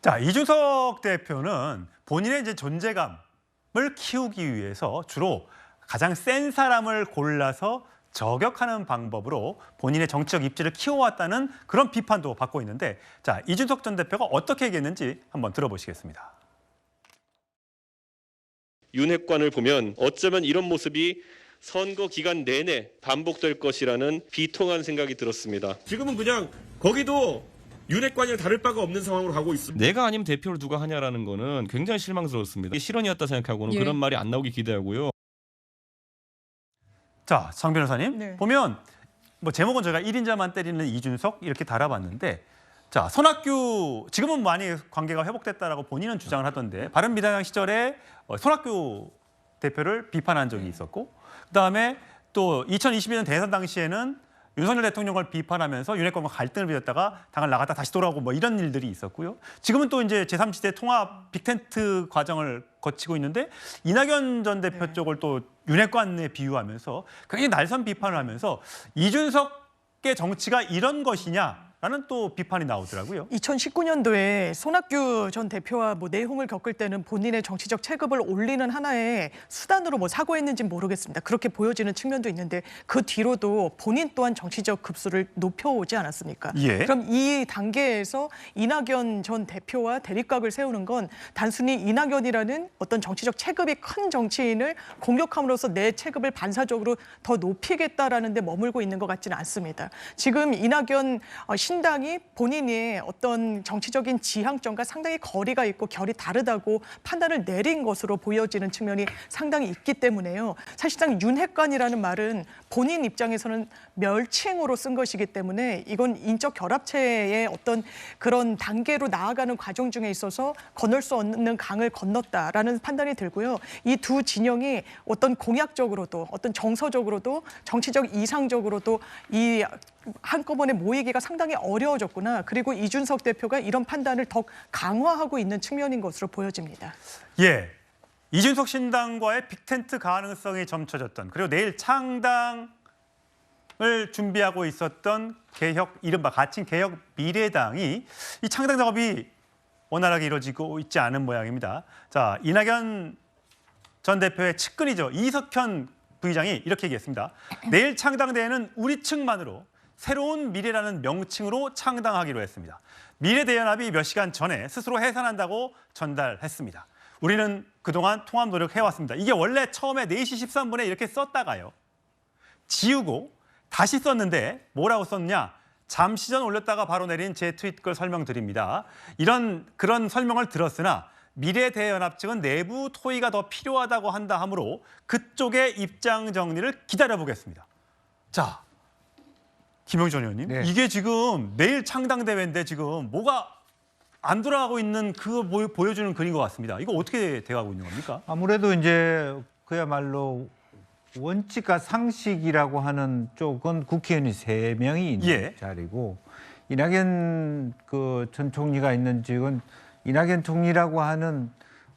자, 이준석 대표는 본인의 이제 존재감을 키우기 위해서 주로 가장 센 사람을 골라서 저격하는 방법으로 본인의 정치적 입지를 키워왔다는 그런 비판도 받고 있는데, 자, 이준석 전 대표가 어떻게 얘기했는지 한번 들어보시겠습니다. 윤핵관을 보면 어쩌면 이런 모습이 선거 기간 내내 반복될 것이라는 비통한 생각이 들었습니다. 지금은 그냥 거기도 윤핵관이랑 다를 바가 없는 상황으로 가고 있습니다. 내가 아니면 대표를 누가 하냐라는 거는 굉장히 실망스럽습니다. 실언이었다 생각하고는 그런 말이 안 나오기 기대하고요. 자, 장 변호사님, 네. 보면 뭐 제목은 저희가 1인자만 때리는 이준석 이렇게 달아봤는데, 자, 손학규 지금은 많이 관계가 회복됐다라고 본인은 주장을 하던데, 바른미래당 시절에 손학규 대표를 비판한 적이 있었고, 그다음에 또 2022년 대선 당시에는 윤석열 대통령을 비판하면서 윤핵관과 갈등을 빚었다가 당을 나갔다 다시 돌아오고 뭐 이런 일들이 있었고요. 지금은 또 이제 제3지대 통합 빅텐트 과정을 거치고 있는데, 이낙연 전 대표 쪽을 또 윤핵관에 비유하면서 굉장히 날선 비판을 하면서 이준석의 정치가 이런 것이냐라는 또 비판이 나오더라고요. 2019년도에 손학규 전 대표와 내홍을 겪을 때는 본인의 정치적 체급을 올리는 하나의 수단으로 사고했는지는 모르겠습니다. 그렇게 보여지는 측면도 있는데, 그 뒤로도 본인 또한 정치적 급수를 높여오지 않았습니까? 예. 그럼 이 단계에서 이낙연 전 대표와 대립각을 세우는 건 단순히 이낙연이라는 어떤 정치적 체급이 큰 정치인을 공격함으로써 내 체급을 반사적으로 더 높이겠다라는 데 머물고 있는 것 같지는 않습니다. 지금 이낙연 신당이 본인의 어떤 정치적인 지향점과 상당히 거리가 있고 결이 다르다고 판단을 내린 것으로 보여지는 측면이 상당히 있기 때문에요. 사실상 윤핵관이라는 말은 본인 입장에서는 멸칭으로 쓴 것이기 때문에 이건 인적 결합체의 어떤 그런 단계로 나아가는 과정 중에 있어서 건널 수 없는 강을 건넜다라는 판단이 들고요. 이 두 진영이 어떤 공약적으로도 어떤 정서적으로도 정치적 이상적으로도 이 한꺼번에 모이기가 상당히 어려워졌구나. 그리고 이준석 대표가 이런 판단을 더 강화하고 있는 측면인 것으로 보여집니다. 예, 이준석 신당과의 빅텐트 가능성이 점쳐졌던, 그리고 내일 창당을 준비하고 있었던 개혁, 이른바 가칭 개혁 미래당이 이 창당 작업이 원활하게 이루어지고 있지 않은 모양입니다. 자, 이낙연 전 대표의 측근이죠, 이석현 부의장이 이렇게 얘기했습니다. 내일 창당대회는 우리 측만으로 새로운 미래라는 명칭으로 창당하기로 했습니다. 미래대연합이 몇 시간 전에 스스로 해산한다고 전달했습니다. 우리는 그동안 통합 노력해왔습니다. 이게 원래 처음에 4시 13분에 이렇게 썼다가요, 지우고 다시 썼는데 뭐라고 썼냐? 잠시 전 올렸다가 바로 내린 제 트윗 글 설명드립니다. 그런 설명을 들었으나 미래대연합 측은 내부 토의가 더 필요하다고 한다 하므로 그쪽의 입장 정리를 기다려보겠습니다. 자, 김영준 의원님, 네. 이게 지금 내일 창당대회인데 지금 뭐가 안 돌아가고 있는 그거 보여주는 그림 것 같습니다. 이거 어떻게 돼가고 있는 겁니까? 아무래도 이제 그야말로 원칙과 상식이라고 하는 쪽은 국회의원이 3명이 있는 자리고, 이낙연 전 총리가 있는 쪽은 이낙연 총리라고 하는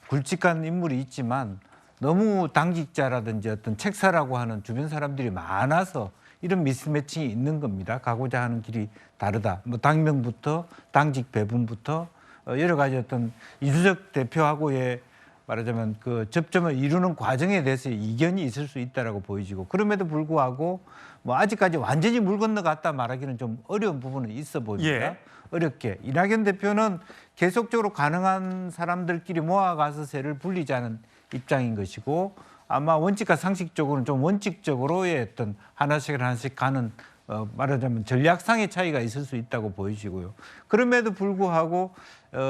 굵직한 인물이 있지만 너무 당직자라든지 어떤 책사라고 하는 주변 사람들이 많아서 이런 미스매칭이 있는 겁니다. 가고자 하는 길이 다르다. 당명부터 당직 배분부터 여러 가지 어떤 이준석 대표하고의 말하자면 그 접점을 이루는 과정에 대해서 이견이 있을 수 있다라고 보여지고, 그럼에도 불구하고 아직까지 완전히 물 건너갔다 말하기는 좀 어려운 부분은 있어 보입니다. 어렵게. 이낙연 대표는 계속적으로 가능한 사람들끼리 모아가서 세를 불리자는 입장인 것이고, 아마 원칙과 상식적으로는 좀 원칙적으로의 어떤 하나씩 가는 말하자면 전략상의 차이가 있을 수 있다고 보여지고요. 그럼에도 불구하고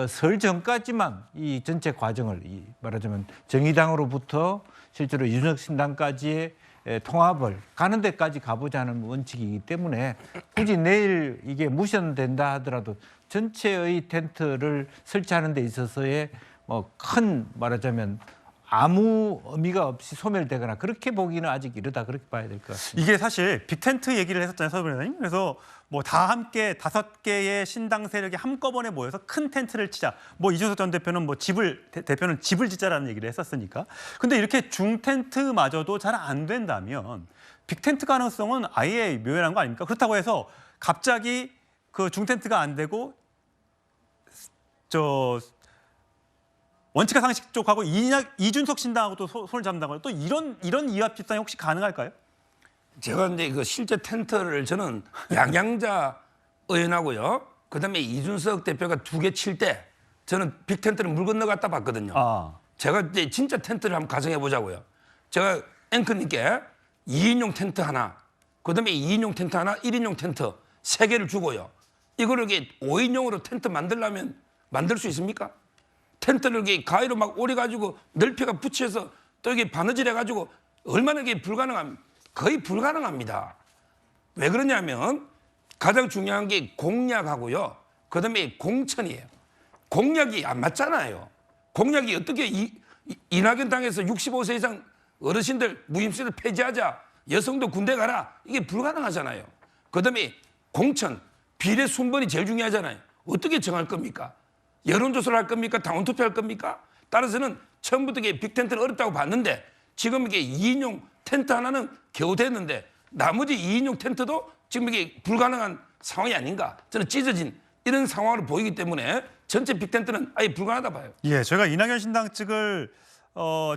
설 전까지만 이 전체 과정을 말하자면 정의당으로부터 실제로 이준석 신당까지의 통합을 가는 데까지 가보자는 원칙이기 때문에 굳이 내일 이게 무산된다 하더라도 전체의 텐트를 설치하는 데 있어서의 큰 말하자면 아무 의미가 없이 소멸되거나 그렇게 보기는 아직 이르다, 그렇게 봐야 될 것 같습니다. 이게 사실 빅텐트 얘기를 했었잖아요, 서울변호사님. 그래서 다 함께 5개의 신당 세력이 한꺼번에 모여서 큰 텐트를 치자. 이준석 전 대표는 대표는 집을 짓자라는 얘기를 했었으니까. 근데 이렇게 중텐트마저도 잘 안 된다면 빅텐트 가능성은 아예 묘연한 거 아닙니까? 그렇다고 해서 갑자기 그 중텐트가 안 되고 저 원칙과 상식 쪽하고 이준석 신당하고 또 손을 잡는다고요. 또 이런 이합 집산이 혹시 가능할까요? 제가 이제 그 실제 텐트를 저는 양양자 의원하고요. 그다음에 이준석 대표가 2개 칠 때 저는 빅 텐트를 물 건너 갔다 봤거든요. 제가 이제 진짜 텐트를 한번 가정해 보자고요. 제가 앵커님께 2인용 텐트 하나, 그다음에 2인용 텐트 하나, 1인용 텐트 3개를 주고요. 이거를 이게 5인용으로 텐트 만들려면 만들 수 있습니까? 텐트를 이게 가위로 막 오려가지고 넓혀가 붙여서 또 이게 바느질 해가지고 얼마나 이게 거의 불가능합니다. 왜 그러냐면 가장 중요한 게 공약하고요. 그다음에 공천이에요. 공약이 안 맞잖아요. 공약이 어떻게 이낙연 당에서 65세 이상 어르신들 무임시를 폐지하자, 여성도 군대 가라, 이게 불가능하잖아요. 그다음에 공천, 비례 순번이 제일 중요하잖아요. 어떻게 정할 겁니까? 여론조사를 할 겁니까? 당원투표 할 겁니까? 따라서는 처음부터 이게 빅텐트는 어렵다고 봤는데 지금 이게 2인용 텐트 하나는 겨우 됐는데 나머지 2인용 텐트도 지금 이게 불가능한 상황이 아닌가. 저는 찢어진 이런 상황으로 보이기 때문에 전체 빅텐트는 아예 불가능하다 봐요. 예, 저희가 이낙연 신당 측을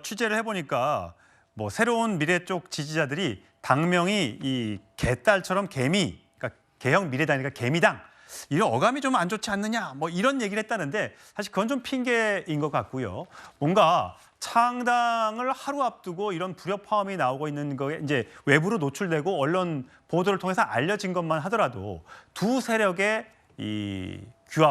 취재를 해보니까 뭐 새로운 미래 쪽 지지자들이 당명이 이 개딸처럼 개미, 그러니까 개혁 미래당이니까 개미당, 이런 어감이 좀 안 좋지 않느냐, 뭐 이런 얘기를 했다는데 사실 그건 좀 핑계인 것 같고요. 뭔가 창당을 하루 앞두고 이런 불협화음이 나오고 있는 거에 이제 외부로 노출되고 언론 보도를 통해서 알려진 것만 하더라도 두 세력의 이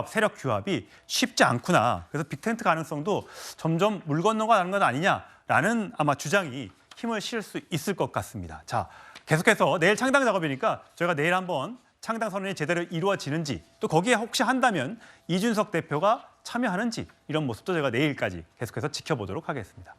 세력 규합이 쉽지 않구나. 그래서 빅텐트 가능성도 점점 물 건너가는 건 아니냐라는 아마 주장이 힘을 실을 수 있을 것 같습니다. 자, 계속해서 내일 창당 작업이니까 저희가 내일 한번 창당 선언이 제대로 이루어지는지, 또 거기에 혹시 한다면 이준석 대표가 참여하는지, 이런 모습도 제가 내일까지 계속해서 지켜보도록 하겠습니다.